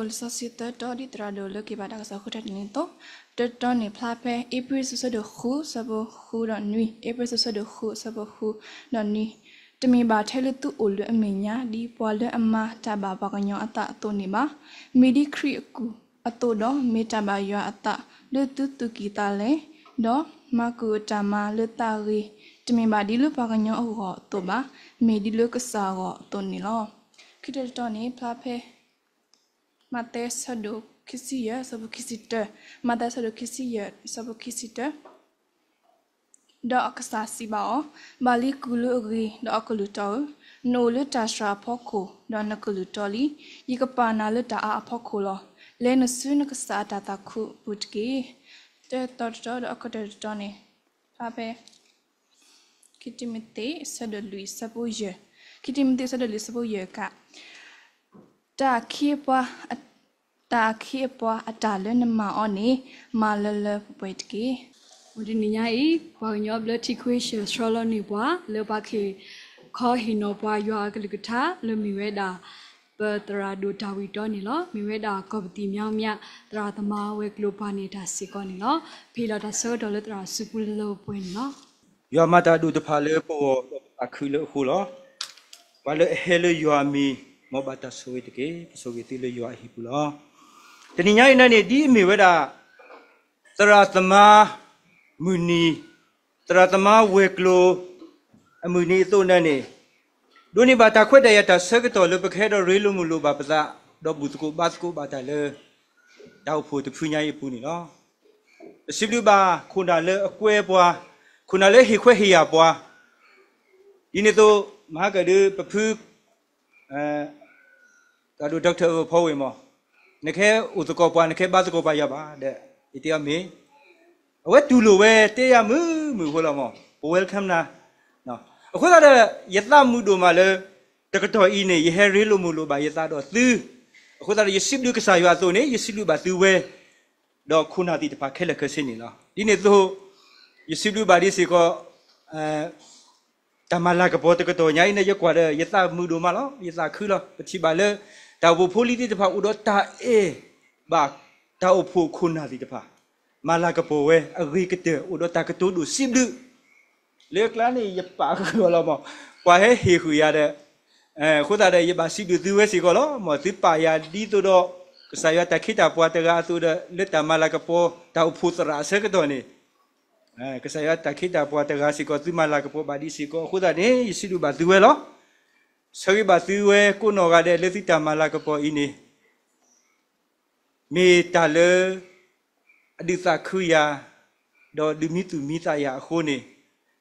Société di tradole qui va dans sa route de donner plape et puis ce de khu sabo khu dans nuit et puis ce de khu sabo khu dans nuit de mi ba tele tu olu amenya di poile amma taba baganyo ata to ni ba midi cri ku ato do metaba yo ata le tu kita le do maku tama le tari de mi ba di lu baganyo ro to ba midi le kesa ro to ni lo kita donner plape Mate sado kisiya sabu kisita mate sado kisiya sabu kisita do akasasi bao bali kulu ri do akulu tau no le tasha poko do nakulu toli yikapana le ta apoko lo le no su no kasata ta ku putki te torto do akota doni pape kitimite sado lui sabu ye kitimite sado lui sabu ye ka ta kipa atale na maoni malala poetki Udininya banyo blood equation stroloni bwa le baki kho hino bwa yo agluta le miweda betra do dawi doni lo miweda kopti myao mya tra tama we globa ni da sikoni lo phila da so do le tra supul lo pwin lo yo mata do de phale po akhule khu lo wale hele yo ami mo bata so itke so giti le yo hi pu lo teninya ina ni di miweda tra tama Muni teratama weklo muni itu nani. Doni bata kau daya tak segitu lebih kaya relu mulu bapa do butuku basku bata le tahu pun punya ibu ni lo. Sebelum ba kuna le kue buah kuna le hikwe hiya buah. Ini tu maka dia pepu tadu doktor pawe mo. Nekhe utuko buah nekhe basku buah ya ba de itu ami. Awak dulu te ya mu hola mo. Welcome na. No. Aku tak ada yata mudo malu. Terketua ini ye relu mulu ba yata do tu. Aku tak ada yesib lu kesayu atau ni yesib lu batu we. Do kuna di tempat kelak kesini lah. Ini tu yesib lu badi siko tamala kepo terketua nya ini je kuada yata mudo malu yata kula kecil bala. Tahu politik tempat udah tak ba tahu pu kuna di tempat. Malah kepoe agri kita udah tak ketudu sibdu leklah ni yepa kalau mau wahai hihuya ada kuda ada yeba sibdu tu wesi kalau mau tipa ya di tu do saya tak kita buat terang tu dah letak malah kepo tahu putra seketu ni saya tak kita buat terang si kau tu malah kepo badi si kau kuda ni sibdu batu lo segi batu kuno ada letak malah kepo ini metale Adisa kuya do dimitu mita ya khone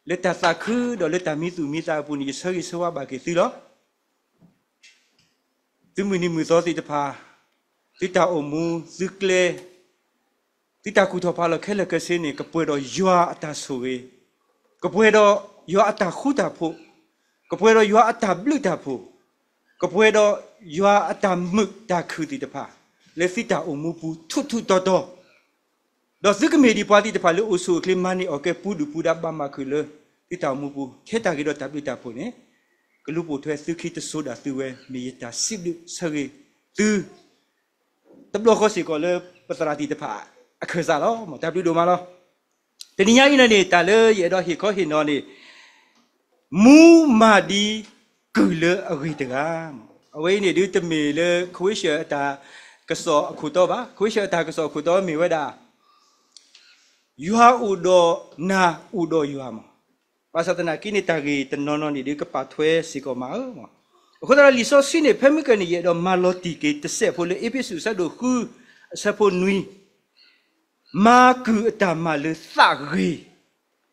leta sakhu do leta mitu mita puni seri sewa bagi silo tumuni muzo ti tapa tita omu zikle tita ku thopa lo khele kesini kapwe do ywa ata sowe kapwe do ywa ata khuta pho kapwe do ywa ata bluta pho kapwe do ywa ata muk ta khu ti tapa le sita omu pu thu to Dosa kemedi parti terpalu usul klimani oke pudu puda bamba kule kita mupu kita kita tapi tak pun kelupu tu suki tersoda tuwe miyita sibdu seri tu tablo kosi kole peterati terpa akhirnya lo mau tapi dua malah tadinya ini ni tale ye dah hiko hino ni mu madi kule agitera awai ni dia temele kuisha ta keso kuto ba kuisha ta keso kuto miweda Yuha udo na udo yuha mo. Pasal tanah kini tagi tenono ni dia kepatwe siko mau mo. Aku dah liso sini pemikan ni ye do maloti ke tesep boleh episode satu ku sapo nui. Maku tamal sagi.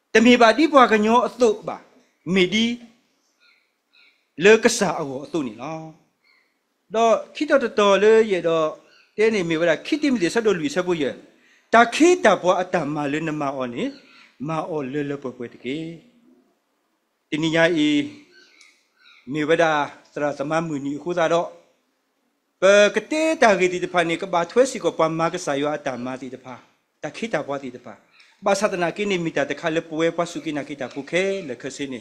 Demi badi buat kanyo tu ba. Medi le kesah awak tu ni lah. Do kita tu le ye do teni mi wala kita mi dia satu lui sapo ye. Tak kita buat atas malu nama oni, မာအော်လေလပပွေတကေတင်းညာဤမြေဝဒသရသမမှုနီခုသာတော့ပကတေတာဂီတိတဖာနေကဘာထွဲစီကိုပမာကဆာယောအတမာတိတဖာတခိတာပွားတိတဖာဘာသဒနာကိနေမီတာတခါလေပွေပွားစုကိနာကိတာပုခဲလေခစနေ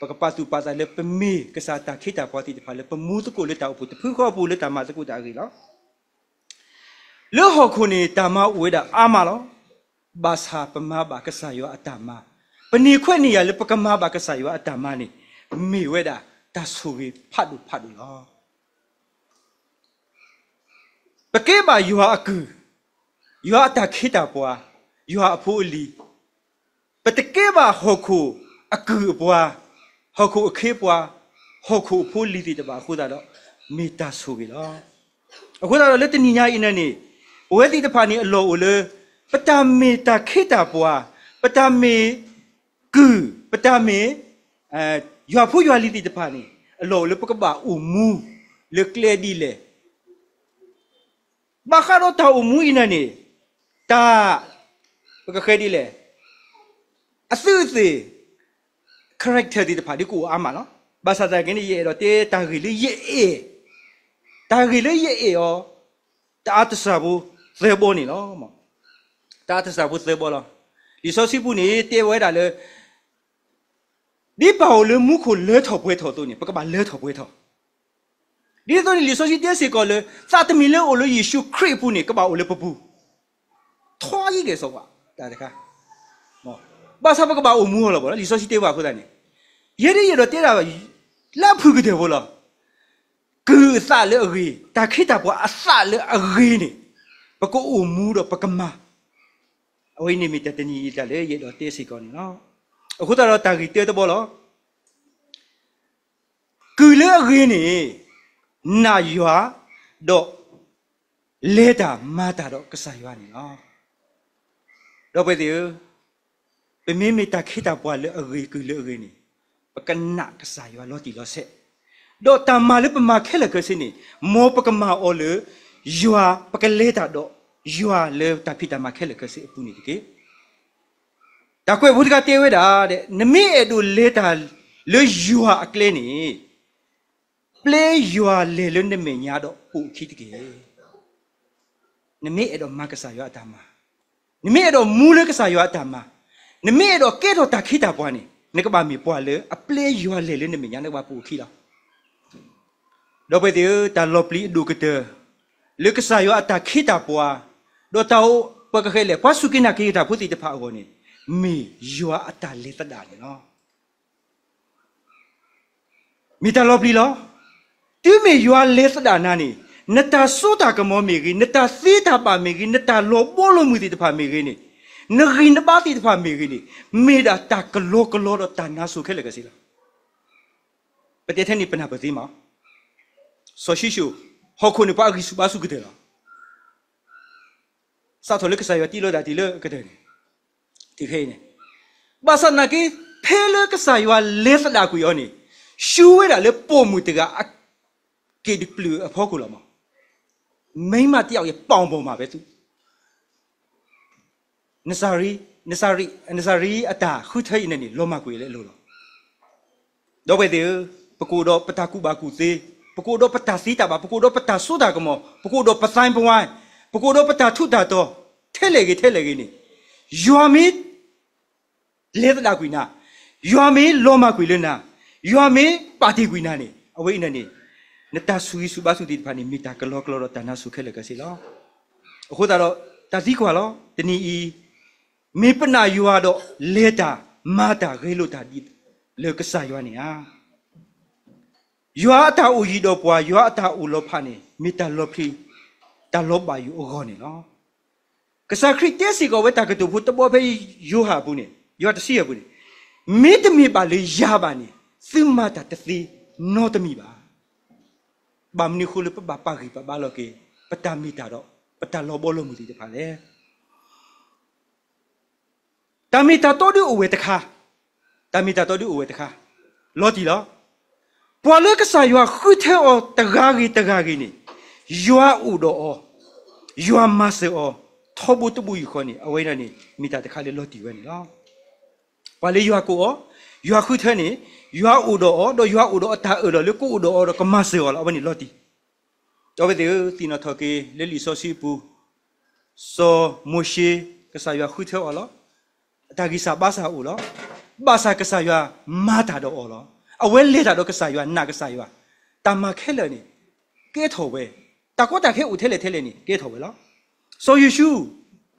ပကပတ်တူပါတာလေပမီကစားတာခိတာပွားတိတဖာလေပမူတကိုလေတာပုတဖူခေါ်ပူလေတာမတကုတာဂီလောလောဟခုနေတာမဝေဒအာမလောဘာသာပမာဘာကဆာယောအတမာပနီခွဲ့နေရလေပကမာဘာကဆာယောအတမာနေမိဝေဒတဆူပြီးဖတ်လို့လောပကေဘာယောအကူယောအတခိတာပွားယောအဖိုးလီပတကေဘာဟခုအကူပွားဟခုအခေပွားဟခုဖိုးလီတိတပါခုသာတော့မိတဆူပြီးလောအခုတော့လက်တနီညာအင်းနေဝဲတိတဖာနေအလောလေပတမေတခိတာပွားပတမေကူပတမေယောဖိုးယောလီတိတဖာနေအလောလေပကဘာအူမူလေကလေဒီလေဘာခါတော့တာအူမူအင်းနေတာပကခဲဒီလေအစုစီ character ဒီတဖာဒီကိုအာမနော်ဘာသာတကင်းရဲ့တော့တေတာဂီလေးရဲ့တာဂီလေးရဲ့ရောတာတဆဘူးသေဘောနေနော်မတာတဆဘူးသေဘောလားဒီစောစီဘူးနေတေဝဲတာလေဒီပေါ့လေမူခုလဲထော်ပွဲထော်တော့နေပကဘာလဲထော်ပွဲထော်ဒီတော့ဒီစောစီတေစီကောလေစာတမီလေအိုလေယေရှုခရစ်ဘူးနေကဘာအိုလေပပူထွားကြီးကစောပါဒါတခါနော်ဘာသာပကဘာအိုမူဟောလားဗောဒီစောစီတေပါခုတဲ့နေရရတော့တေတာလက်ဖူးကတဲ့ဘောလားကူစလေအရီတာခိတာပွားအစလေအရီနေပကောအူမူတော့ပကမာအဝိနေမီတတနီတလေရတော့တေစီကောနေနော်အခုတော့တာဂီတေတဘောလားကူလေအရီနေနာယွာတော့လေတာမာတာတော့ကစားရွာနေနော်တော့ပဲဒီပမီမီတာခိတာပွားလေအရီကူလေအရီနေပကနာကစားရွာလောတီလောဆက်တော့တမလေးပမာခဲလကစနေမောပကမာအော်လေယွာပကလေတာတော့ယွာလေတဖိတမခဲလကစအပူနေတကေတာကွယ်ဘုဒ္ဓကတေဝဲတာတဲ့နမိအတူလေတာလေယွာအကလေးနေပလေယွာလေလွန်းနေမညာတော့ပူခိတကေနမိအတော့မကစားရွာတာမနမိအတော့မူလေကစားရွာတာမနမိအတော့ကဲတော့တခိတာပွားနေနကဘာမီပွားလေအပလေယွာလေလွန်းနေမညာနကဘာပူခိလားတော့ပဲဒီတာလောပလီဒုကတဲ့လေကစားယောအတာခိတာပွားတော့တောပကခဲလေပွားစုကိနာခိတာဖုတိတဖာအောနေမီယောအတာလေတဒါနေနော်မီတာလောပလီလောတူမီယောလေတဒါနာနေနတာဆိုတာကမောမီကြီးနတာသီတာပါမီကြီးနတာလောဘောလိုမူတိတဖာမီကြီးနေနဂိနပါတိတဖာမီကြီးနေမေဒါတာကလောတော့တာနာဆုခဲလေကစီလားပတေတဲ့နိပနာပတိမောဆိုရှိရှုဟောခုန်ပါဂီစုပါစုကတဲ့လားစာထလကစားရတီလို့ဒါတီလို့ကတဲ့ဒီခဲနေဘာစနာကီဖဲလကစားရလေစလာကူယောနေရှူဝဲတာလေပုံမှုတကအကေဒီပလူအဖို့ကူလာမမိမတယောက်ရဲ့ပေါင်ပုံမှာပဲသူနဆာရီအတာခုထိုင်နေနေလောမကွေလေလို့တော့ပဲဒီပကူတော့ပတာကူဘာကူသေးပကိုတော့ပတာစီတာပါပကိုတော့ပတာဆိုတာကမောပကိုတော့ပဆိုင်ပွိုင်းပကိုတော့ပတာထုတာတော့ထဲလေကြီးနေယွာမီလေတလာကွီနာယွာမီလောမကွီလနာယွာမီပါတီကွီနာနေအဝိနေနတာဆူစုဘာစုတိဖာနေမီတာကလောတော့တနာဆုခဲလေကစီလောအခုတော့တတိကွာလောတနီဤမေပနာယွာတော့လေတာမာတာခဲလို့တာဒီလေကစားယွာနေဟာယောအတာဦးကြီးတော့ပွားယောအတာဦးလောဖာနေမိတာလောဖီတာလောပါယူအောနေနော်ကစားခရစ်တဲစီကဝဲတာကတူဖို့တဘောဖေးယောဟာဘူးနေယောတစီရဘူးနေမိတမီပါလေရပါနေသမတာတသီနောတမီပါဘာမနီခုလပပါဂီပဘာလောကေပတာမီတာတော့ပတာလောဘောလောမူတီတဖာလေတမီတာတော်ဒီအဝဲတခါတမီတာတော်ဒီအဝဲတခါလောတီလောပွာလကစားရွာခုထဲအောတကားကြီးနေရွာဥတော့ရွာမဆေအောထောဘူးတဘူးယူခေါ်နေအဝိနေမိတာတခါလေလော်တီဝဲနေနော် ဘာလေရွာကိုရွာခုထဲနေရွာဥတော်တော့ရွာဥတော်အတာလေကိုဥတော်တော့ကမဆေောလာဘယ်နေလော်တီတော့ဘယ်တီနော်ထော်ကေလေလီဆိုစီပူဆိုမိုရှိကစားရွာခုထဲော်လောအတာကြီးစာပါစာဥလောဘာစာကစားရွာမာတာတော့အော်လောအဝဲလေတာတော့ကစားရွာနာကစားရွာတမခဲလေနေကဲထော်ပဲတကောတခဲဥထဲလေထဲလေနေကဲထော်ပဲလောဆိုယေရှု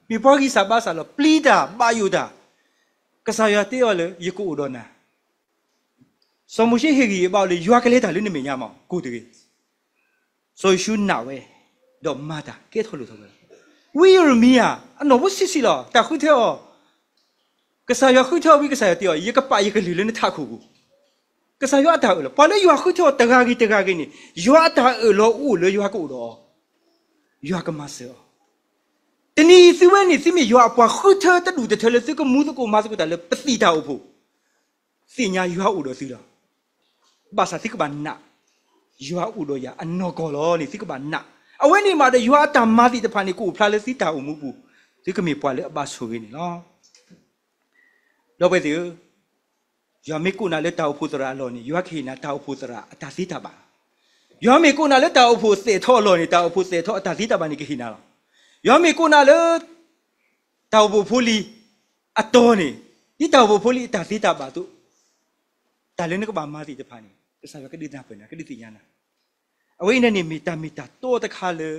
မိပေါ်ကြီးစာပါစာလောပလီတာပါယူတာကစားရွာတေော်လေယကုဥတော်နာสมุชิเฮกีบ่าวเลยยัวกะเลตาลุนิเมญามากูตะเกโซชูนาเวดอกมาตาเกทอลุทอเววิยรมีอ่ะอนอบ่ซิซิลอตะคุเทอกะสายอคุเทอวิกะสายเตียอยกะปะยกะลืเลนทะคุกูกะสายออะตาเอลปะเลยัวคุเทอตะกากีนี่ยัวอะตาเอลออูเลยัวกูดอยัวกะมาเซอตะนีซิเวนี่ซิเมยัวอะปะคุเทอตะดูตะเทเลซิกะมูสกูมาสกูตะเลปะซีตาโอโพสิญายัวอูดอซิลဘာသာသိကဘာနာယွာဥတော်ရအနော်ကောလောနေသိကဘာနာအဝဲနေမှာတဲ့ယွာတာမာတိတဖာနေကိုဖလာလက်စီတာအမှုပူဒီကမေပွားလေအပါဆိုရင်းနော်တော့ပဲဒီယွာမေကုနာလက်တာအဖို့စရာလောနေယွာခေနာတာအဖို့စရာအတာစီတာပါယွာမေကုနာလက်တာအဖို့စေထောလောနေတာအဖို့စေထောအတာစီတာပါနေခေနာလောယွာမေကုနာလက်တာအဖို့ဖိုလီအတော်နေဒီတာအဖို့ဖိုလီအတာစီတာပါသူတာလည်းကဘာမာတိတဖာနေကစားရကတိနာပနာကတိတိညာနာအဝိနေနေမီတာတော့တခါလေ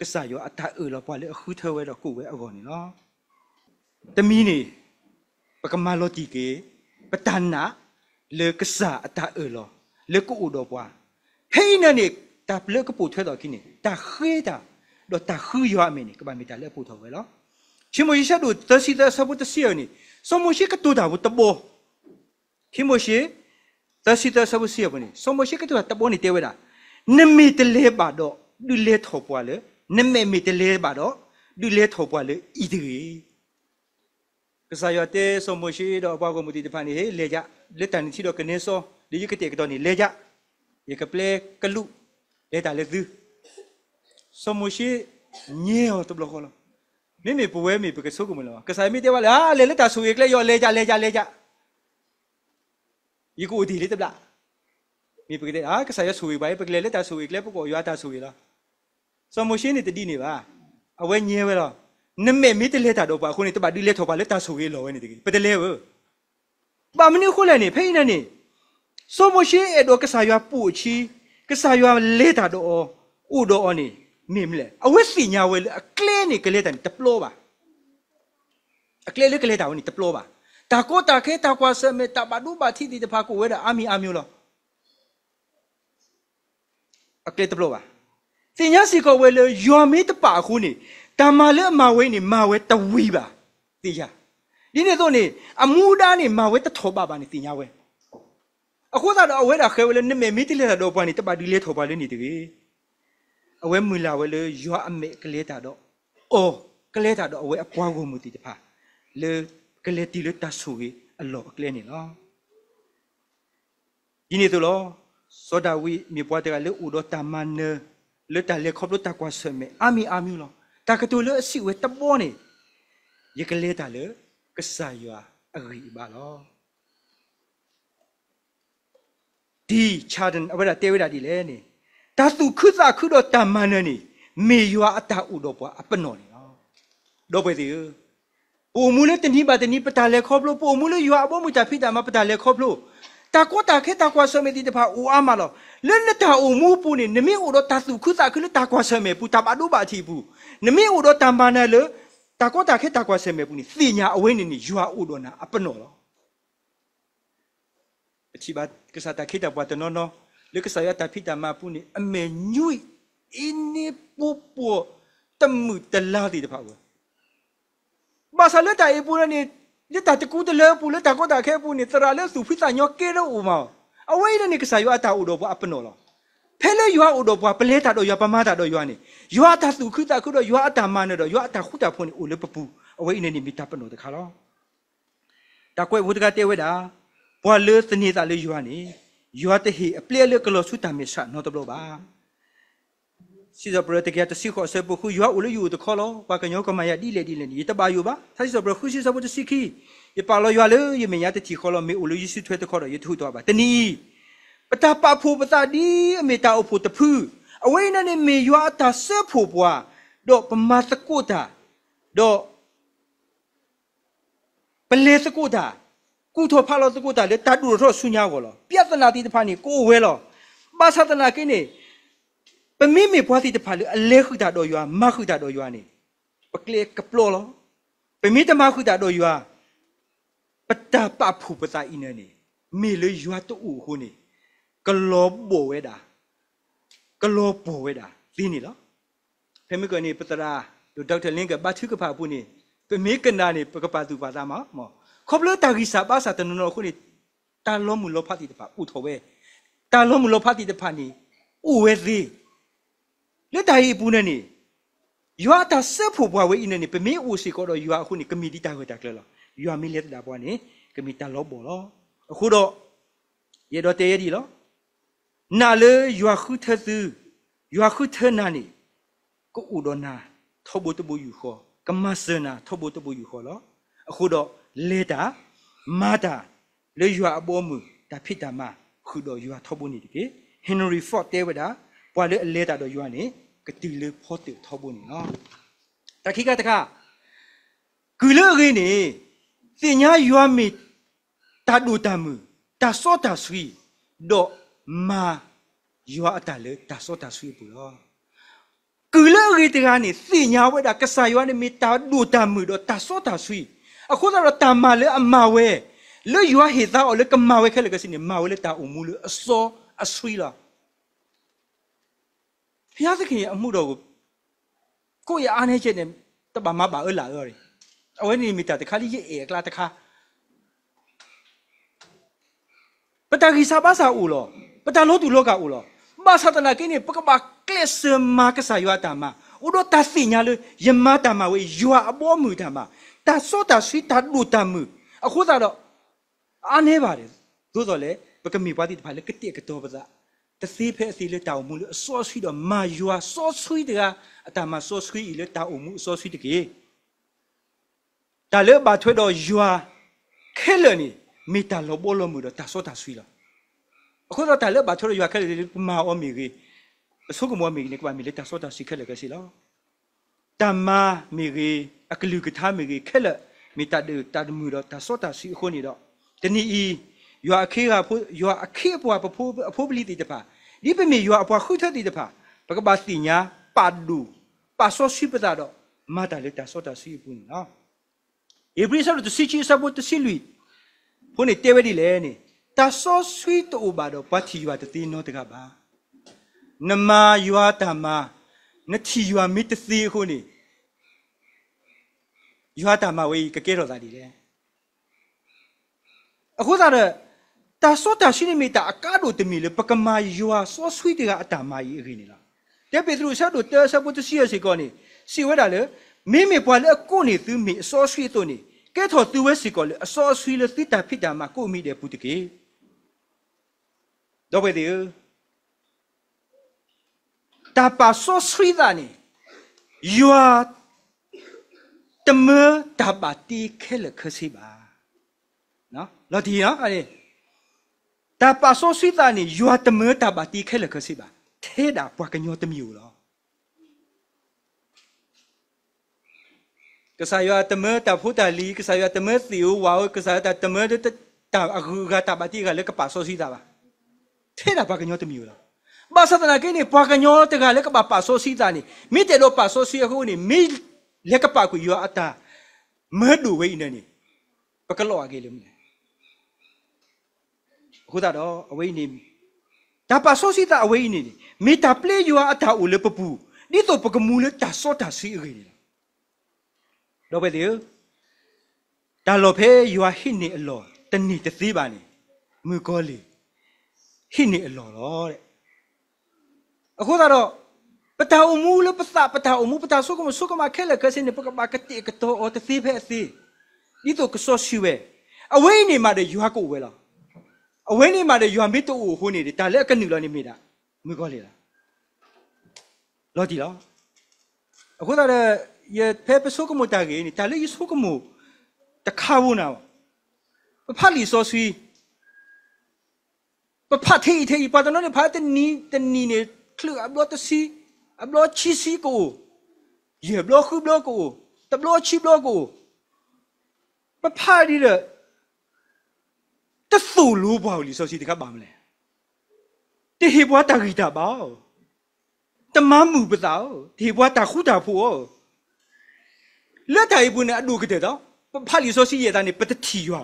ကစားရအတာလောပွားလေအခုထဲဝဲတော့ကိုဝဲအကောနေနော်တမီးနေပကမာလောတီကေပတနာလေကစားအတာလောလေကိုဥတော်ပွားဟိနေနေတာပလကပူထဲတော့ကိနေတာခေတာတော့တာခူရအမင်းကဘာမီတာလေပူထော်ဝဲလောရှင်မိုရှိတို့တစီတဆဘတ်စီယနီစမရှိကတူတာဘတ်ဘောခင်မရှိတစီတဆဘစီယဘနီစမရှိကတူတာဘောနေတဲဝဲတာနမီတလေပါတော့လူလေထော်ပွားလေနမေမီတလေပါတော့လူလေထော်ပွားလေဤဒီကစားရတဲ့စမရှိတော့ဘာကမူတီတဖာနေဟဲလေကြလက်တန်ချီတော့ကနေစောဒီယကတဲ့ကတော့နေလေကြယကပလေကလူလေတာလေသူစမရှိညေော်တဘလခေါ်လားမိမိပွဲမိပကဆုကမလားကစားမိတဲ့ဝါလာလေလက်တာဆူရကလေရောလေကြဤကိုဒီလေတဘလားမိပကတဲ့ကစားရဆူရပါပကလေလက်တာဆူရကလေပကောရွာတာဆူရလားစမရှိနေတတိနေပါအဝဲညဲဝဲတော့နမေမိတလက်တာတော့ပါခုနေတပါဒီလက်ထော်ပါလက်တာဆူရလောဝဲနေတကယ်ပတလဲဝပါမနုခုလည်းနေဖိနေနေစမရှိအဲ့တော့ကစားရွာပူချီကစားရွာလက်တာတော့ဥတော့နေမိမလဲအဝက်စီညာဝဲအကလဲနေကလေးတန်တပလောပါအကလဲလေကလေးတာဝင်တပလောပါတာကိုတာခဲတာကွာဆမေတာဘာဒူဘာတီဒီတဖာကိုဝဲတာအမီအမျိုးလောအကလဲတပလောပါစင်ညာစီကိုဝဲလေယွာမေးတပါခုနေတာမာလေအမဝဲနေမဝဲတဝီပါသိရဒီနေ့တော့နေအမူဒါနေမဝဲတထောပါပါနေစင်ညာဝဲအခုသာတော့အဝဲတာခဲဝဲလေနေမေမီတိလေတာတော့ပါနေတပါဒီလေထောပါလေနေတကြီးအဝဲမူလာဝဲလေရွာအမေကလေးတာတော့အော်ကလေးတာတော့အဝဲအပွားကိုမူတီတဖာလေကလေးတီလေတဆူကြီးအလောကလေးနေနော်ဒီနေ့တော့စောဒဝီမြေပွားတဲ့လေဥတော်တမန်လေတလေခေါပလို့တကွာဆွေမေအမီလောတာကတူလေအစီဝဲတဘောနေရကလေးတာလေကဆာရွာအဂီပါလောဒီချာဒန်အဝဲတာတဲဝဲတာဒီလေနေတာသူခုစားခုတော့တမန်နေမေရွာအတာဥတော်ပွားအပနော်နေနော်တော့ပဲစီပိုမူလေတနိပါတနိပတာလေခေါပလို့ပိုမူလေရွာအပေါ်မူတာဖိတာမပတာလေခေါပလို့တာကောတာခဲတာကွာဆမေတီတဖာဦးအားမလောလက်လက်တာအုံမူပူနေနမေဥတော်တာသူခုစားခုလေတာကွာဆမေပူတာပါဒုပါချီပူနမေဥတော်တမန်နဲ့လေတာကောတာခဲတာကွာဆမေပူနေစီညာအဝင်းနေရွာဥတော်နာအပနော်လောအချီပါကစားတာခဲတာပွားတနော်လေကစားရတာဖိတာမပူနေအမေညွိအင်းနေပူပူတမှုတလာတီတဖာဝဘာသာလက်တာအပူနေလက်တာတကူတလဲပူလက်တာကောတာခဲပူနေသရာလဲစုဖိစာညောကဲတော့ဦးမောအဝိနေကစားရတာဥတော်ဘအပနော်လောဖဲလေရွာဥတော်ဘပလဲတာတော့ရွာပမာတာတော့ရွာနေရွာတာစုခိတာခုတော့ရွာအတာမနဲ့တော့ရွာအတာခုတာဖွနေဦးလေပပူအဝိနေမိတာပနော်တခါလောတာကွဲဝုဒကတဲဝဲတာဘွာလေစနေတာလေရွာနေရွာတဟိအပလဲလေကလောစုတာမေဆာနော်တဘလောပါစီဇဘရတကရတစီခေါ်ဆေပခုရွာဦးလေယူတခေါ်လောဘာကညောကမယဒီလေဒီလေဒီတပါယူပါဆိုင်ဇဘရခုစီဇဘတစီခီ也把了原来也没伢的提好了，没无论一时推的考了也推到吧。但你不打把铺不打的，没打铺的铺，为那你没有打色铺不啊？do 不马斯过的，do 不来斯过的，骨头怕了斯过的，你打多少数年过了，别在那地的怕你过完了，马上在那给你，不没怕地的怕你，来回打到远，马回打到远呢，不来个不了，不没得马回打到远，不打把铺不打一年呢，没了远都无乎呢，个老不为的，个老不为的，听你了。เพไม่เกินนี่ปัตตาดูดร.ลิงกับบัตรก็พาปุ่นนี่เป็นไม่กันนานี่ปกปาดูปาตามามอครบเลยตากิสาบาสาตนุนเราคนนี่ตาล้อมมุลพัดติดปาอุทเวตาล้อมมุลพัดติดปานี่อุเวซีแล้วตาอีปุ่นนี่ยัวตาเสพบัวเวอินนี่เป็นไม่อุสิก็รอยัวคนนี่ก็มีดีตาเวตักเลยล่ะยัวมีเล็ดดาบัวนี่ก็มีตาล้อมบ่ล่ะคุณดอเยดอเตยดีล่ะน่าเลยยัวคือเธอซื้อยัวคือเธอนานี่ก็อุดรนาทบตบุอยู่ขอกมาเสนาทบตบุอยู่ขอละအခုတော့လေတာမာတာလေရွာအပေါ်မှုဒါဖြစ်တာမှခုတော့ရွာထဘနေတကေဟင်နရီဖော့တဲဝဒါပွာလေအလေတာတော့ရွာနေကတိလေဖော့တဲ့ထဘနေနော်တခိကတခကူလေရင်းနေစင်ညာရွာမီတာဒူတမှုတာစောတာဆွီတော့မာရွာအတလေတာစောတာဆွီပူတော့ကူလေရီတကနေစင်ညာဝဲတာကဆာရွာနေမီတာဒူတမှုတော့တာစောတာဆွီအခုတော့တာမာလေအမဝဲလေရွာဟေသာအော်လေကမဝဲခဲလေကစနေမဝဲလေတာအုံမူလေအစောအဆွီလာဖျားသခင်ရဲ့အမှုတော်ကိုယ့်ရဲ့အားနည်းချက်နဲ့တပါမပါအလာရောအဝဲနေမီတာတခါလေးရဲ့အေကလာတခါပတဂီစာပါစာဦးလောပတလို့တူလောကဦးလောဘာသာတနာကိနေပကပါကလစမာကဆာရွာတာမဥဒတာစညာလေယမတာမဝဲရွာအပေါ်မူတာမတာစောတာဆွီတာဒူတာမူအခုသာတော့အားနေပါတယ်သို့တော်လေပကမီပါတိတဖာလေကတိကတော့ပါစားတစီဖဲအစီလေတောင်မူလေအစောဆွီတော့မာရွာစောဆွီတကအတာမစောဆွီလေတောင်မူအစောဆွီတကေဒါလေဘာထွေးတော့ရွာခဲလနေမီတာလောဘောလောမူတော့တာစောတာဆွီလာအခုတော့တာလေဘာထွေးတော့ရွာခဲလေမာအောမီကြီးအဆုကမောမီနေကပါမီလေတာစောတာစီခဲလေကစီလောတမမီကြီးအကလူကထားမီကြီးခဲလေမီတာဒတာမူတော့တာစောတာစီခုနေတော့တနည်းရွာအခေကရွာအခေပွားဖို့အဖို့ပလီတိတပါဒီပမေရွာအပွားခုထတိတပါပကပါစီညာပါဒူပါဆောရှိပတာတော့မာတာလေတာစောတာစီပူနော်ဧပြီဆောတစီချီဆဘတ်စီလူဖုန်တေဝဒီလေနေတာဆောဆွီတူဘာတော့ပတ်တီရွာတတိနောတကပါနမရွာတမနတီရွာမီတစီခုနေရွာတမဝေးကကဲတော်သားဒီလေအခုသာတော့တာစောတာရှိနေမိတာအကားတို့တမီလေပကမာရွာစောဆွီတကအတာမာကြီးအခင်းနေလားတဲ့ပေထရုဆက်တို့တဲဆဘတ်စီရစီကောနေစီဝဲတာလေမိမိပွားလေကိုနေသူမိအစောဆွီတို့နေကဲထော်သူဝဲစီကောလေအစောဆွီလေတိတာဖြစ်တာမှာကိုမိတယ်ပူတကေတော့ပဲဒီတာပါစောဆွီတာနေရွာတမတာပါတီခဲလခစီပါနော်လော်ဒီနော်အဲ့တာပါစောဆွီတာနေရွာတမတာပါတီခဲလခစီပါထဲတာပွားကညောတမျိုးလောကစားရတမတာဖူတာလီကစားရတမစီဝါကစားတာတမတာအခုကတာပါတီကလည်းကပါစောဆွီတာပါထဲတာပွားကညောတမျိုးလောဘာသာတနာကိနေပွားကညောတကလည်းကပါစောဆွီတာနေမိတဲ့တော့ပါစောဆွီအခုနေမိလက်ကပါကူရွာအတာမဲဒူဝိနေနေပကလောအကေလုံးနေခုတော့အဝိနေဒါပါစောစီတာအဝိနေမိတာပလေရွာအတာဦးလပပူဒီတော့ပကမူလတာစောတာစီအေနေတော့ပဲလေဒါလောဖဲရွာဟိနေအလောတနိတသေးပါနေမူကောလီဟိနေအလောတော့တဲ့အခုတော့ပတာအမူလပတာအမူပတာဆုကမခဲလကစနေပကပါကတိကတော့အတသေးဖဲစီဒီတော့ကဆောရှိဝဲအဝိနေမှာရွာကိုဝဲလားအဝိနေမှာရွာမစ်တူဟိုနေတယ်ဒါလည်းအကနူလာနေမိတာမကောလေလားလော်ဒီလားအခုတော့ရဖဲပဆုကမတာကြီးနေဒါလည်းဆုကမတခါဘူးနာ พาลีโซซีพาเทีปาตอนนั้นพาตนีเนี่ยคลื่นอับล้อตซีอับล้อชีซีกูเหยียบล้อคืบล้อกูตับล้อชีบล้อกูพาดีเลยจะสู้รู้เปล่าลีโซซีที่เขาบ้าเลยที่เหตุว่าตากีตาบ้าแต่มาหมู่เปล่าที่ว่าตาคู่ตาผัวเลือดไทยบุญเนี่ยดูกันเถอะพาลีโซซีเยตาเนี่ยเป็นทีว่ะ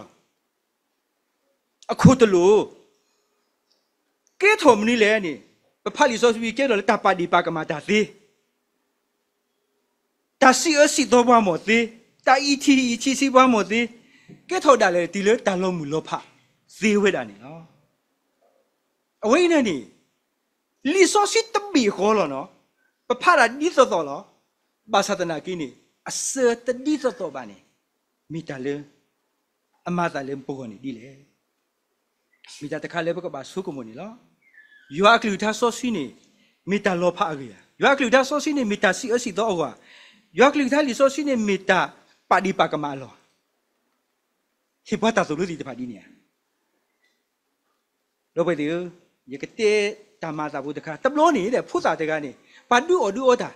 อะโคตรรู้แกทอมนี่แหละนี่พาลีโซซีแกเราตาปาดีปากมาตาซีตาซีสีตัวบ้าหมดซีตาอีทีซีบ้าหมดซีแกทอดอะไรตีเลยตาลมุลพะซีเวดานี่เนาะเอาไว้เนี่ยนี่ลีโซซีตบีขอแล้วเนาะพาราดีสตัวแล้วบาสตนากินี่อาเซตดีสตัวบ้านี่มีตาเลยอามาตาเลยปกติดีเลยมีตาตะคาเลยพวกบาสุกุมนี่เนาะยูอักลิวทาโซซีนี่มีตาโลภะอะไรยูอักลิวทาโซซีนี่มีตาสีตัวอ่ะยูอักลิวทาลีโซซีนี่มีตาปาดีปากมาลอฮิปตาสุรุดีตะพาดีเนี่ยเราไปดูยังก็เตะตามาตาบุตรค่ะตับล้อนี่เดี๋ยวผู้สาวเด็กนี่ปาดูอตา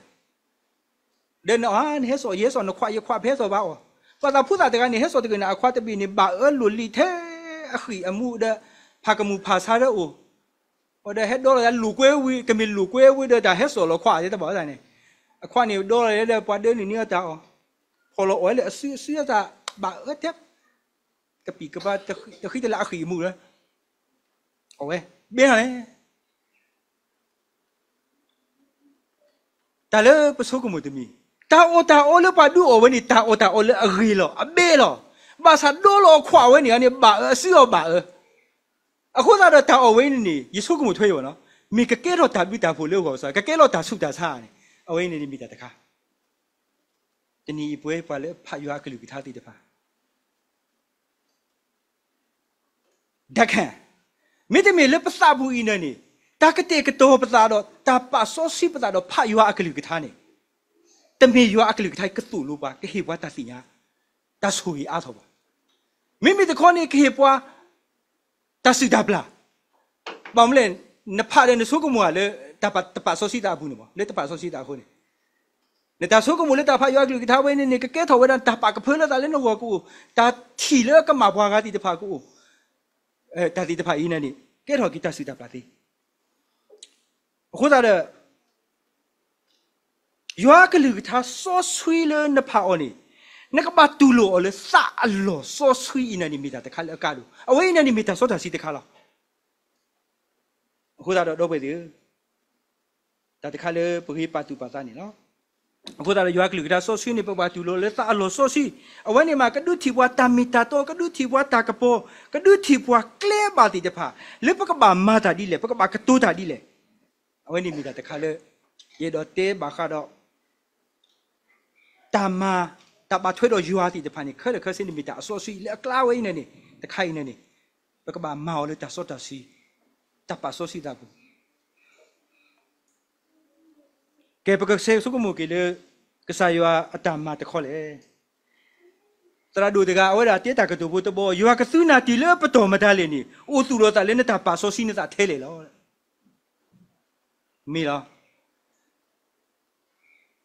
เดินอ่านเฮโซเยโซนควายเพโซบ้าว่าตาผู้สาวเด็กนี่เฮโซเด็กนี่ควาตบีนี่บ้าลุลีเทอขีอมูเดพากมูพาซาเดโอว่าเดเฮดโดแล้วลูกเววีก็มีลูกเววีเดแต่เฮโซเราควายจะบอกอะไรนี่ควายนี่โดอะไรเดปาเดินนี่เนี่ยจ้าพอเราเอาเลยซื้อจะบ้าเทปกะปีกะบ้าจะคิดจะละขีมูเลยโอ้ยเบี้ยเลยแต่เลยประสบกับมุตมีตาโอเลยปาดูโอวันนี้ตาโอเลยอะไรหรอเบี้ยหรอบาสัตโดโลขวาวันนี้อันนี้บ้าซื้อบ้าอะคุณตาตาโอวันนี้ยิ่งสุกมุตถุยเนาะมีกะเกล้อตาบิตาผู้เลี้ยวก็ใช่กะเกล้อตาสุตาซ่าเนี่ยเอาไว้ในนี้มีแต่ตะค่ะทีนี้อีป่วยไปเลยพายุอากลิกิท่าตีเดพาดักแค่ไม่ได้มีเล็บภาษาบุญนั่นนี่ตากเตะกระโตภาษาดอตาปะโซซีภาษาดอพายุอากลิกิท่านี่แต่มียุอากลิกิท่ากระตุลูปะก็เหตุว่าตาสิญาตาสุยอาทบไม่มีแต่คนนี้ก็เหตุว่าตาสุดาบลาบางเล่นนับพาเดินสุกมัวเลยตาปะโซซีตาบุญบ่เลยตาปะโซซีตาคนนี่เนี่ยตาสุกมัวเลยตาพายุอากลิกิท่าไว้นี่ก็แก่ทว่าตาปะกระเพื่อแล้วตาเล่นหัวกูตาทีเลือกก็มาพวางกันที่จะพากูตาตีตาพาอีนั่นนี่แกถอกิตาสุดาปลาตีคุณตาเด้อยากกลือท่าโซสวีเลยนภาอันนี้นักบัตตุโลเลยสาลโซสวีนั่นนี่มีแต่ข้าเลยการดูเอาไว้นั่นนี่มีแต่โซดาสีแต่ข้าละคุณตาเด้อดูไปดิแต่ข้าเลยปุริปัตตุปัตตานี่เนาะคุณตาเด้อยากกลือท่าโซสวีนี่ปบัตตุโลเลยสาลโซสวีเอาไว้นี่มากระดูที่ว่าตามิตาโตกระดูที่ว่าตากระโปกระดูที่ว่าเกลียบาติจะพาเลยปกบามาตาดีเลยปกบากระตูตาดีเลยเอาไว้นี่มีแต่ข้าเลยเยดอเตบาคาดอตามาตาบาช่วยดอยัวติจะพานี่เคยสินี่มีแต่โซซีเลยกล้าไว้นี่แต่ใครนี่ปกบาเมาเลยตาโซตาซีตาปาโซซีตาบุแกปกเซสุกมุกิเลยก็สายว่าตามาตะขอเลยตราดูตะกาเอาไว้ละเตตากระตุบุตบยัวกระสุนาตีเลยปะโตมาได้เลยนี่โอ้สุโรตาเลยนี่ตาปาโซซีนี่ตาเทเลยแล้วมีเหรอ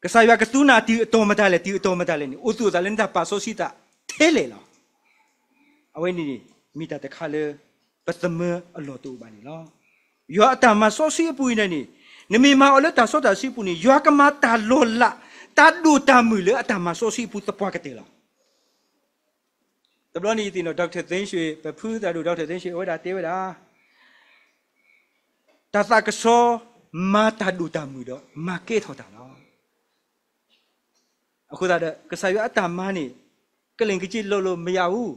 ก็สายว่ากระสุนาตีโตมาได้เลยนี่โอ้สุโรตาเลยนี่ตาปาโซซีตาเทเลยแล้วเอาไว้นี่มีแต่ตะขาเลยปัตมะอัลลอฮฺตูบานี่แล้วยัวตามาโซซีปุยนี่นี่มีมาเอาเลยตาโซตาซีปุนี่ยัวก็มาตาโลละตาดูตามือเลยตามาโซซีปุตะปวากเตละตบล้อนี่ตีนดร.เซนช่วยไปพูดแต่ดูดร.เซนช่วยไว้ด่าเตไว้ด่าตาตากระโซมาตาดูตามือดอกมาเกทอตาเนาะအခုဒါကစားရအတမန်းနေကလင်ကကြီးလှုပ်လို့မရဘူး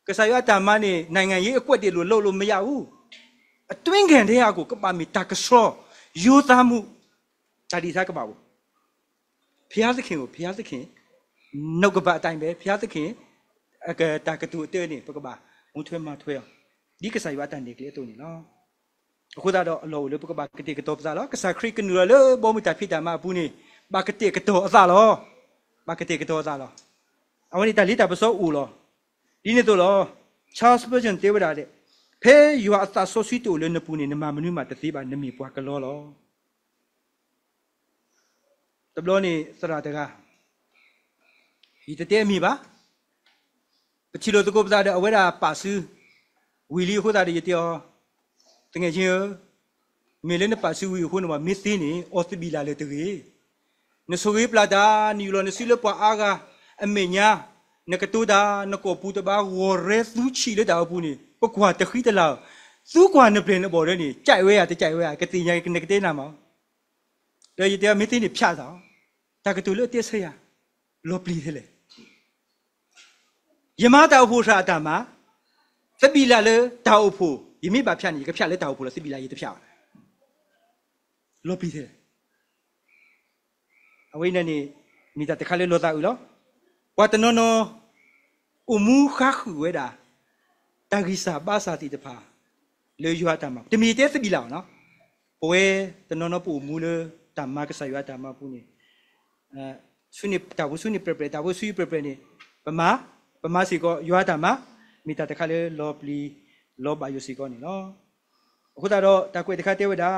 ကစားရအတမန်းနေနိုင်ငံရေးအကွက်တွေလို့လှုပ်လို့မရဘူးအတွင်းခံတဲ့ဟာကိုကပါမီတာကဆောယူသားမှုတာဒီစားကပါဘူးဖျားသခင်ကိုဖျားသခင်နှုတ်ကပအတိုင်းပဲဖျားသခင်တာကတူအတဲနေပကပါမထွေးမထွေးအောင်ဒီကစားရအတန်နေကလေးတို့နေနော်အခုဒါတော့အလောလေပကပါကတိကတော့ပစားလောကစားခရစ်ကနူလေဘောမတာဖြစ်တာမဘူးနေဘာကတိကတော့အစားလောဘာကတိကတော့အစားလောအဝနိတာလိတာပစောဦးလောဒီနေ့တို့လော Charles Spurgeon တေဝဒါတဲ့ဖဲရွာအသာဆောစီတိုလည်းနပူနေနမမနုမှာတသေးပါနမီပွားကလောလောတဘလောနေစရာတကားဒီတတဲမီပါပချီလိုတကုပဒါတဲ့အဝဲတာပါစုဝီလီခိုတာရတဲ့တငယ်ချင်းမေလင်းပါစုဝီခိုနမမစ်သေးနေအော်စဘီလာလေတကြီးနဆိုရီပလာဒါနီလိုနစီလပွားအာဂါအမေညာနကတူဒါနကိုပူတဘာဝရဲသူချီလေတာပူနေပကွာတခိတလာသူကွာနပလင်ဘော်ရဲနေကြိုက်ဝဲရတကြိုက်ဝဲရကတိညာကနကတဲ့နာမောတဲ့ရတဲ့မသိနေဖြတ်တော့တာကတူလို့တက်ဆရာလောပလီthếလေယမတာဖို့ရှာတာမှာစပီလာလေတာဖို့ယမိပါဖြတ်နေကဖြတ်လေတာဖို့လေစပီလာရေးတဖြတ်လောပလီthếအဝိနေနေမိတာတခါလေလောတာဦးလောဝတ်နောနောအမှုခါခုဝဲတာတာဂိစာပါစာတိတဖာလေရွာတမတမီတဲ့စပီလာနော်ပွဲတနောနောပူမူလေတမကဆရွာတမပူနေဆွနိတာဝဆွနိပရပတာဝဆွီပရပနေပမာစီကိုရွာတမမိတာတခါလေလောပလီလောဘယုစီကိုနေနော်အခုတော့တကွေတခါတဲဝဒါ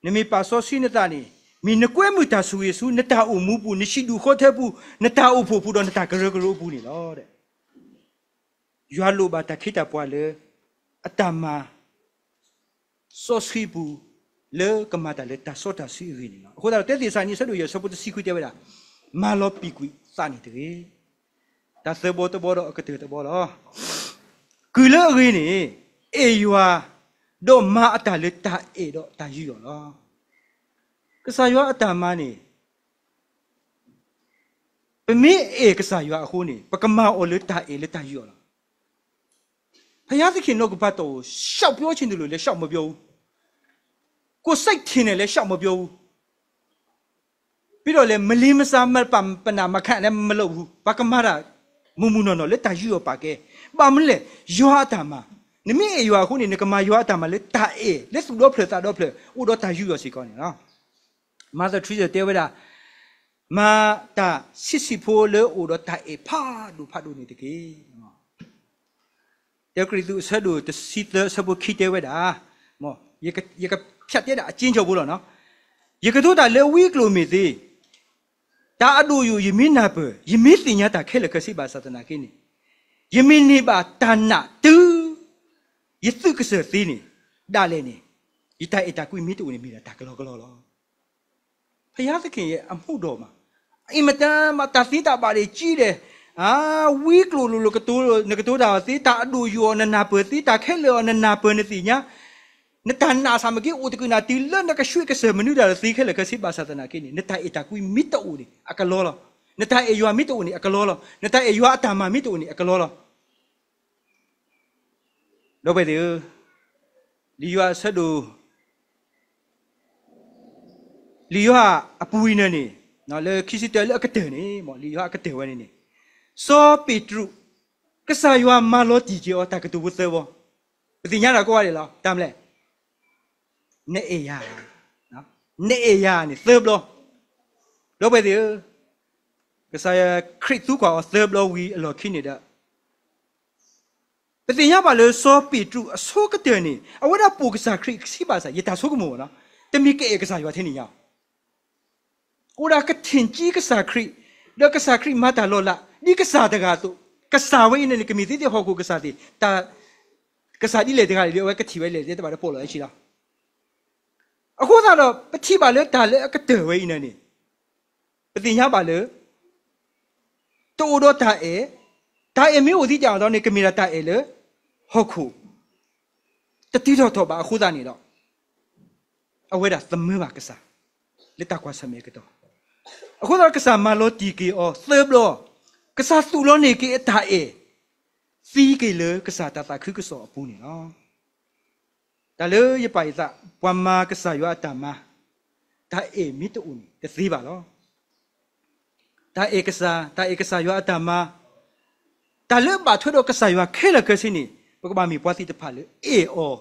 နမီပါဆောဆွိနတာနေမီနကွဲမှုတာဆူယေစုနတာအမှုပူနရှိတူခေါ်တဲ့ပူနတာအဖို့ပူတော့နတာကရကရပူနေလို့တဲ့ရွာလိုပါတခိတပွားလေအတမဆောစီပူလေကမတာလေတဆောတာစီရီနော်အခုတော့တဲ့ဒီစာနီဆက်လို့ရစပုတ်စီခွတဲ့ဝဒါမာလောပီကွီစာနေတယ်ဒါသဘောတဘောတော့အကတဲ့တဘောတော့ကူလေရင်းနေအေရွာတော့မာအတလေတာအေတော့တာယူရောနော်ကစားရွာအတမနေပမေအေကစားရွာအခုနေပကမာအိုလေတာအေလေတာယူရောဖယားသခင်တော့ကပတ်တော့ရှောက်ပြောချင်တယ်လို့လည်းရှောက်မပြောဘူးကိုစိတ်ထင်တယ်လည်းရှောက်မပြောဘူးပြီးတော့လည်းမလီမစားမပနာမခန့်လည်းမလုပ်ဘူးဘာကမာရာမူမူနော်နော်လက်တာယူရပါကဲပါမလဲရွာတာမှာနမိအေရွာခုနေကမာရွာတာမှာလက်တာအေလက်စုတော့ဖလက်တာတော့ဖလက်ဦးတော့တာယူရစီကောနေနော်မာသထရီတဲ့ဝဲတာမာတာစစ်စီဖိုလေဦးတော့တာအေဖာဒူနေတကေနော်ယောခရီသူဆက်လို့တစီတဆဘခိတဲ့ဝဲတာမောရေကဖြတ်တဲ့အချင်းချုပ်ဘူးလို့နော်ရေကတို့တာလေဝီကလိုမီသေးဒါအတူယူယမင်းနာပယမင်းတင်ညာတာခဲလကစီပါသတနာကိနေယမင်းနေပါတနာတူယသုကစသီနေဒါလည်းနေယတိုင်အတာကွိမိတူနေမိတာဒါကလောလောဖယားသခင်ရဲ့အမှုတော်မှာအင်မတန်မတသီတာပါလေကြီးတယ်ဝီကလိုကတိုးနကတိုးတာသီတာအတူယူနနာပသီတာခဲလောနနာပနေတိညာနတနာစာမကိဥတကုနာတီလနကရွှေကစမနုဒါသီခဲလကစီပါသတနာကိနေနတိုင်အတာကွိမိတူနေအကလောလောနတိုင်အယွာမိတူနေအကလောလောနတိုင်အယွာအတာမမိတူနေအကလောလောလောပဲဒီလီယွာဆက်ဒူလီယွာအပူနေနေနော်လေခီစီတဲလေအကတဲ့နေမောလီယွာအကတဲ့ဝဲနေစောပီထရုကဆာယွာမာလောတီဂျီအောတာကတူဝသေဘောပတိညာတာကိုရတယ်လားတမ်းလဲနေအေယာနော်နေအေယာနေသေဘလောလောပဲဒီကဆာယခရစ်သူကွာသေဘလောဝီအလောခိနေတာပတိညာပါလေစောပီထရုအစောကတဲ့နေအဝဒပူကဆာခရစ်စီပါစာယတာဆိုကမောနော်တမီကေကဆာယွာထင်းနေရဦးရာကတင်ကြီးကစားခရီလောကစားခရီမတာလောလာဒီကစားတကားတို့ကစားဝဲနေကမီတိတဲ့ဟောကိုကစားတဲ့တာကစားဒီလေတကားလေဝဲကတိဝဲလေတဲ့ပါတော့ပို့လို့ရှိလားအခုတော့ပတိပါလေဒါလေအကတဲ့ဝဲနေနေပတိညာပါလေတိုးတော့တာအဲမျိုးဒီကြောင်တော့နေကမီရာတာအဲလေဟုတ်ခုတတိတော့ပါအခုသာနေတော့အဝဲတာသမွေးပါကစားလက်တကွာစမေကတော့အခုတော့ကစားမလို့တီကီအောသေဘလောကစားသူလို့နေကီအတာအေစီကီလေကစားတတာခึกဆောအပူနေနော်ဒါလေရပိုင်စားပွမ်မာကစားရွာတမဒါအေမီတူနေတစီပါလောဒါအေကစားရွာတမဒါလေဘာထွတော့ကစားရွာခဲလကစင်းနေဘကဘာမီပွားစီတဖာလေအေအော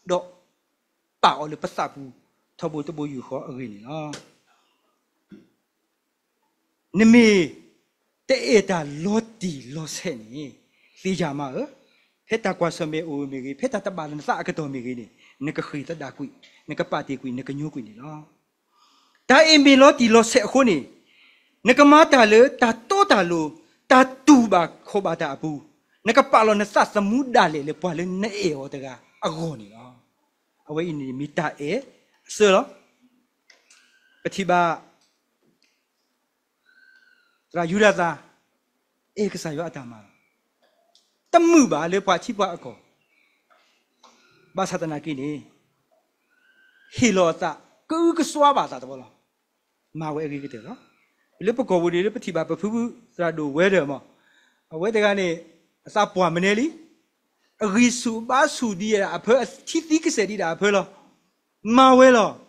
တော့ပါအောလေပစဘူးထဘတဘူယူခေါ်အရင်နော်နမေတဲ့တာလော်တီလော်ဆဲနေသိကြမှာ Peta kuasame o migi, peta tabalan sa agato migi ni, nekakita dakui, nekapati kui, nekanyukui ni lo. Ta embelo ti lo se honi, nekamata le, ta tota lo, ta tuba kobata abu, nekapalo na sa samudale le pale na eo taga, agoni lo. Awe ini mita se lo, petiba, ra yurada, kasayo atama. Temu ba le pa chi pa ako ba satana ki ni hilo ta ku swa ba ta to lo ma we ki ki de lo le pa ko bu le pa thi ba pa phu phu sa do we de mo we de ga ni asa pwa mne li ri su ba su di ya a phe thi ti ki se di da a phe lo ma we lo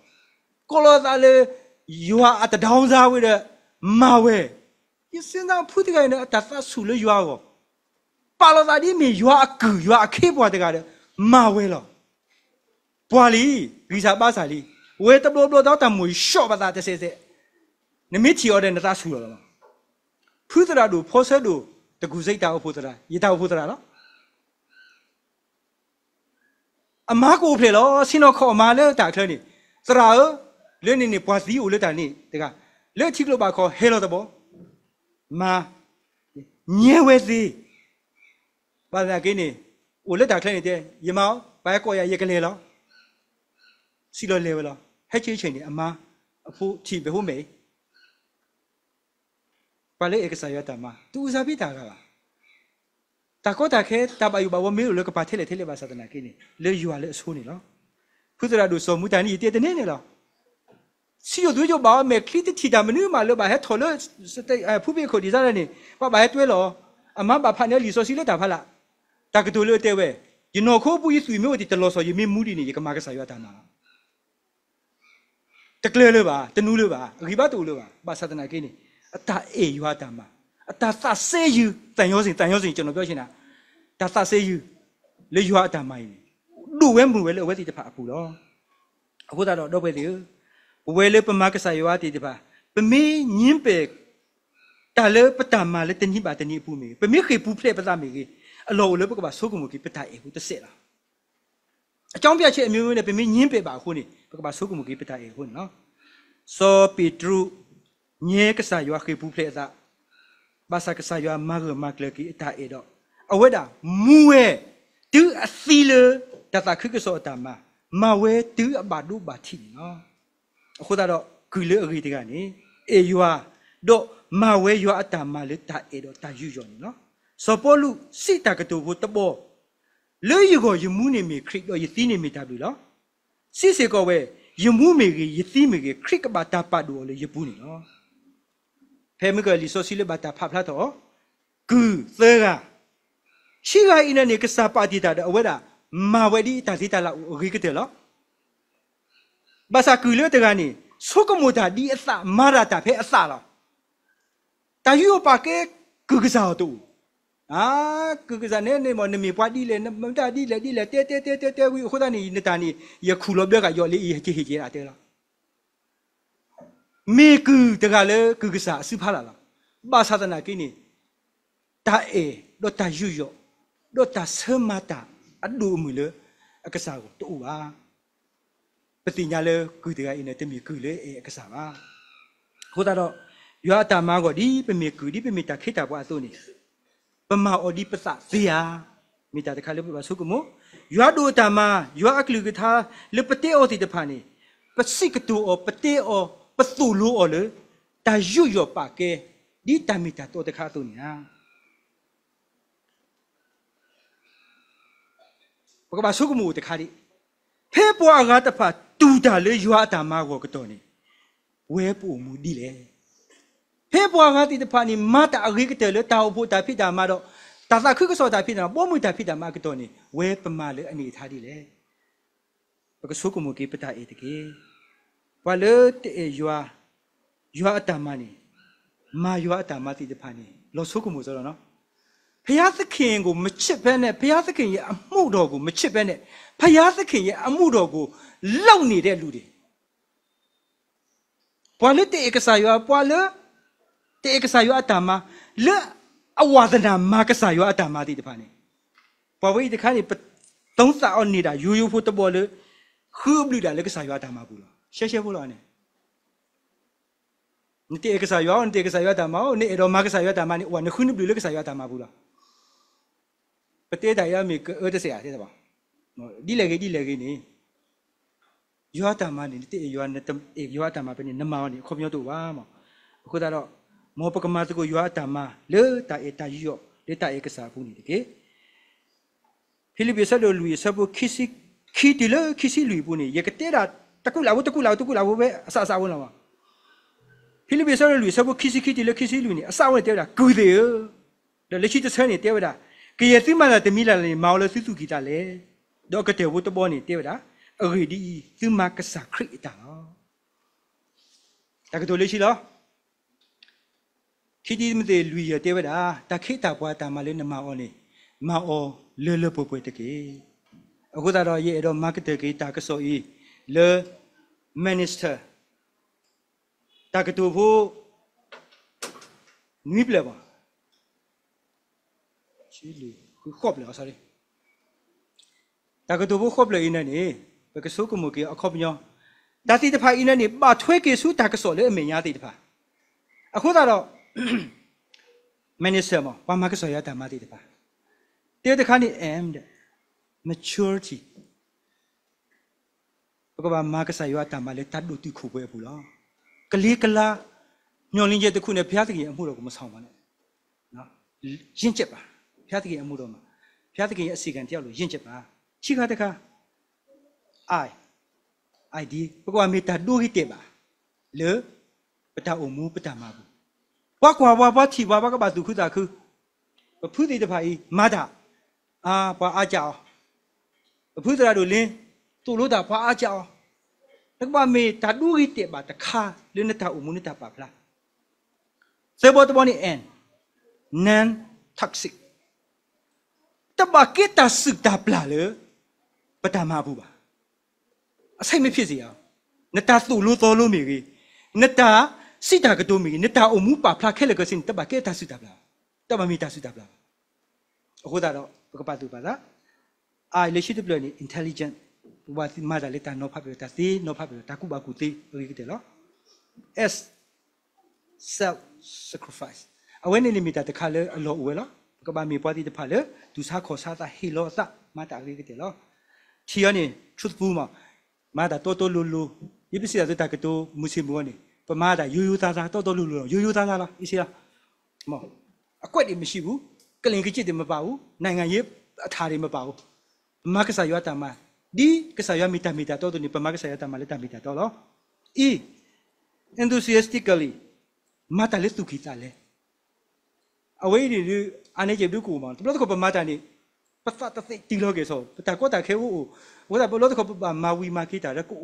ko lo ta le yua at down za we de ma we yi sin da phu ti ga ni ta sa su le yua go Palazadi me you are good, you are capable together. Mawelo. Pali, Risa Basali. Wait a blow out and we shop at that says it. The meteor and the Rasula. Putra do, Posado, the Guzeta of Putra, Yita Putra. A Marco Pelo, Sino call Mala, Taclani. Sarah, learning the Pasi Uletani. Let Tigloba call Hello the Bo. Ma, near with thee. But again, let that claim there, Yamau, Bayakoya Yakalelo, Silo level, Hatching, a ma, a full tea who may. Pale Exayatama, do Zabita. Takota K, Tabayuba, 1 million look at Telebas at Nakini, lay you are less honey. Put do so Mutani did the name. See you do your bow, make clear Tidamanu, my love, I had told Pubico design, but by 12 a mamba panel so see later Pala. Takatulu tewe. You know, Kobu is we moved it the loss or you mean moody in Yakamakasayatana. The Cleluba, the Nuluba, Ribatuluba, Basatanakini. A ta e yuatama. A ta say you, Tanyos in Jonobina. Tata say you, Le Yuatama. Do when we will wait the papulo. What I don't know with you. Well, up a Makasayati the ba. But me, Nimpe. Tale Patama, let the Nibatani Pumi. But me, who play Patami. A low level of Sokumuki Petai with the sailor. A champion chair immune at me, Nimpe Bahuni, about Sokumuki Petai, who no. So be true, Niekasayua, who plays that. Basakasayua, Mago Maklaki, Taedo. A weather, Mue, do a sealer that I cook so tama. Mawe, do a badu bati, no. Hodado, Kulu Ritigani, you are, do Mawe, you are Tamale, Taedo, Tajujon, no. So Polu, sit takato with the ball. Lay you go, you moon me, creek or you thin me tabula. See go away, you moon me, you thin me, creek about tapado or you puni, no. Pemical so silly about a paplato. Good, thera. She got in a nicasa party that a weather, Mawedi Tazita Ricatella. Basakulu Tegani, Sokomuta di esa, Marata pe asala. Tayu pake, Kugasautu. Ah, Kugazane, Monami, Padil, and Mudadi, Tete, we Hodani, Netani, Yakuloberga, Yoli, Hijatella. Meku, the Gale, Kugasa, Supala, Basatanakini, Tae, Dota Jujo, Dota Semata, Adu Mule, a Casao, Tua. Petignale, Kudia in a Temicule, a Casava. Hodado, you are Tamago deep and make good deep and Mitakita Watoni. Pema or deep as Zia, Mita the Calibre Sukumo. You are do Tama, you are a clugita, Lepate or the Pani. But sick to or Pate or Patulu or Le, Tajuyo Pake, di Tamita to the Catunia. Pagabasukumu the Cadi. Pepo Agatapa, Tutale, you are Tamago Catoni. Wepo Mudile. People are the pani mata a rigatel, Tau Puta Pita Mado, Tata Kuso Tapina, Bomuta Pita Macatoni, Wep Male and eat Hadile. Because Sukumuki Pita etike. While you are Tamani, Ma you are Tamati the pani, Los Sukumus or no. Payatha King go Machipene, Payatha King, a Mudogo, Machipene, Payatha King, a Mudogo, Lonely de Ludi. Poilete Ekasayo, Poile. Take a sayo atama, le a watana, Makasayo atama di pani. ဘာဝိတခါနေသုံးစာအောင်နေတာယူယူဖို့တပေါ်လေခူးဘလူတာလေကစားရွာတာမှာဘူးလားရှဲဖို့လားနဲ့နေ့တကစားရွာနေ့တကစားရွာတာမှာနေ့တော့မကစားရွာတာမှာနေ့ဟိုနခုနဘလူလေကစားရွာတာမှာဘူးလားပတေးတိုင်ရမေတဆရာတဲ့ပါဒီလေကြီးနေရွာတာမှာနေတေရွာနဲ့ရွာတာမှာပဲနေနမောင်းနေခေါမျိုးတို့ပါမအခုတော့မောပကမာတကိုရွာတာမှာလေတာအေတာရောလေတာအေကစားဘူးနေတကယ်ဖိလိပ္ပိဆက်လို့လူရစဖို့ခီတီလခီစီလူဘူးနေရကတဲ့တာတကူလာဘူးပဲအဆဝင်လာပါဖိလိပ္ပိဆက်လို့လူစဖို့ခီတီလခီစီလူနေအဆဝင်တဲ့တာကူသေးတယ်လက်ရှိတစ်ဆန်းနေတဲ့တာကရတိမလာတမီလာလေမောင်လေစုကြီးတာလေတော့ကတဲ့ဘုတဘောနေတဲ့တာအဂီဒီသူမကစားခရစ်တာတကတော်လေးရှိလားခီတီမတဲ့လူရတဲ့တာတခိတာပွားတာမလေးနမောင်းနေမောင်လေပွေတကေအခုတော့ရဲ့တော့ market ကေတာကဆိုဤလေ minister တကတူဖို့နိပလပါချီလီခေါပလေ sorry တကတူဖို့ခေါပလေနေနေဘကဆုကမကေအခေါပညောဒါတိတဖိုင်နေနေပါထွဲကေစုတကဆိုလေအမေညာတိတဖာအခုတော့ minister မဘာမကဆိုရတာမတိတဖာတဲ့တခါနေ aimed maturity ဘကဘာမာကစားရွာတာမလဲတတ်လို့တိခုပဲဘူးလားကလေးကလာညှော်လင်းချက်တစ်ခုနဲ့ဘုရားသခင်အမှုတော်ကိုမဆောင်ပါနဲ့နော်ရင့်ကျက်ပါဘုရားသခင်အမှုတော်မှာဘုရားသခင်ရဲ့အစီကံတယောက်လို့ရင့်ကျက်ပါချိခါတခါအိုင်ဒီဘကဘာမေတ္တာဒိုဟိတေပါလေပတာအမှုပတာမှာဘူးဘာကွာဘာချီဘာကဘာသူခုတာခုဖူးတိတဖာဤမာတာဘာအားကြောအဖူးစရာတို့လင်းသူ့လို့တာဘာအားကြောတကဘာမေတာဒူရီတေဘာတခါလင်းတာအမှုနေတာပါဖလားစေဘောတဘောနီအန်နန်တက်စစ်တဘာကေတာစစ်တာပလာလေပတမဘူးပါအဆိုင်မဖြစ်စေအောင်နတာသူ့လို့တော်လို့မိကြီးနတာစစ်တာကတိုးမိကြီးနတာအမှုပါဖလားခဲလကစင်တဘာကေတာစစ်တာပလာတဘာမီတာစစ်တာပလာအခုတော့ဘကပတ်သူပါလားလက်ရှိတပလို့နေ intelligent ဘာတိမာဒါလက်တာနော်ဖတ်ပြတာစီနော်ဖတ်ပြတာကူဘာကူတီဟုတ်ကဲ့တယ်နော် S self sacrifice အဝဲနေလီမီတာတခါလေအလောဝဲလားကဘာမီပွားတီတဖာလေဒူစာခေါ်စားတာဟီလောစာမာတာကဲ့တယ်နော်ချီရနေ truthful မာတာတိုလူလူဒီပစီတာကတိုမွ슬မ်ဘောနေပမာတာယူသားသားတိုလူလူယူသားသားလားအစီလားမောအကွက်တွေမရှိဘူးကလင်ကကြည့်တယ်မပါဘူးနိုင်ငံရေးအထာတွေမပါဘူးမကစားရွာတာမှာဒီကစားရွာမီတာတော့တူနေပမကစားရွာတာမှာလက်တာမီတာတော့လော enthusiastically မတာလက်သူခိတာလေအဝေးဒီအနေကျဘူးကူမှာဘလို့တော့ပမတာနေပတ်ဖတ်တဲ့တီလောကေဆိုပတာကောတာခဲဦးဝဒါဘလို့တော့ပမာဝီမာခိတာရကူ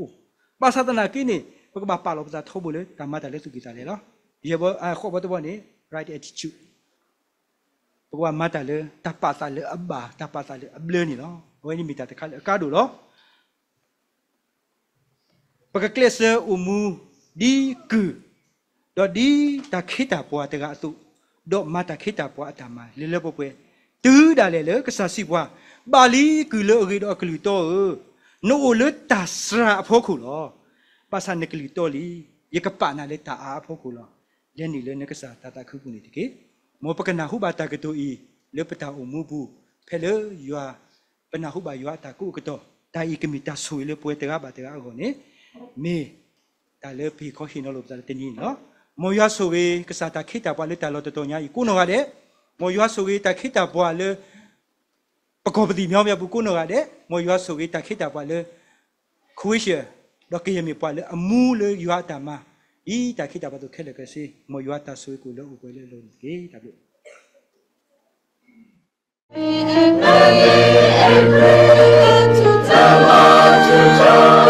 ပါသဒနာကိနေဘကပါလောပတာထုပ်ဘူးလေတမတာလက်သူခိတာလေနော်ရေဘောခေါ်ဘတော့နေ right attitude ဘကမတာလေတပါတာလေအဘာတပါတာလေအဘလနီနော်ဝဲနီမီတာတခါလေကားတို့နော်ပကကလစ်အမူဒီကူတော့ဒီတခိတာပွားတကအတုတော့မတာခိတာပွားအတမလေလေပွဲတူးတာလေလေကစားစီပွားပါလီကူလေအဂီတော့ကလူတော့နိုလေတာစရာအဖို့ခုလောပါစနကလူတော့လီရကပနာလေတာအဖို့ခုလောလဲနီလေနကစားတာခုခုနေတကေမောပကနာဟုဘာတာကတူဤလေပတာအမှုဘူးဖဲလေယွာပနာဟုဘာယွာတာကုကတော့တာဤကမီတာဆွေလေပွဲတကဘာတကအောနေမေတာလေဖီခေါဟီနော်လို့ပြောတဲ့နီနော်မောယွာဆိုဝေကစားတာခိတာပွားလေတာလို့တော်ညာဤကိုနော်ကတဲ့မောယွာဆိုဝေတာခိတာပွားလေပကောပတိမြောင်းမြောက်ဘူးကိုနော်ကတဲ့မောယွာဆိုဝေတာခိတာပွားလေခွေးရှေတော့ကေယမီပွားလေအမှုလေယွာတာမှာဤတာခိတာပွားတော့ခဲလေကစီမောယွာတာဆွေကိုလို့ကိုလေလို့ကေတာပြAnd pray to tell our